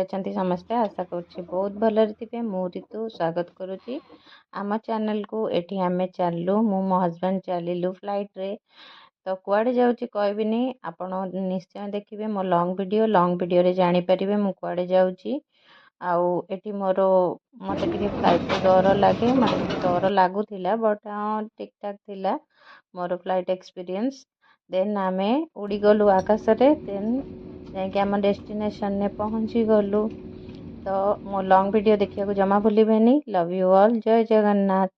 अछंती समस्ते आशा करुच्ची बहुत भलरे थे। मु ऋतु स्वागत करुच्ची आम चैनल को। एठी आमे चलू मु मो हजबैंड चलिलु फ्लाइट रे तो कुआडे जाऊँगी कहबिनी आपण निश्चय देखिए मो लॉन्ग वीडियो रे जानी परिबे मु कुआडे जाऊँगी। आउ एठी मोर मते टिके फ्लाइट रे डर लगे मते डर लागुथिला बट ठीक ठाक थिला मोर फ्लाइट एक्सपीरियंस। देन आमे उड़ी गलु आकाश रे देन जाके आम डेस्टिनेशन ने पहुँची गलु। तो मो लॉन्ग वीडियो देखिए जमा भूलिबेनी। लव यू ऑल, जय जगन्नाथ।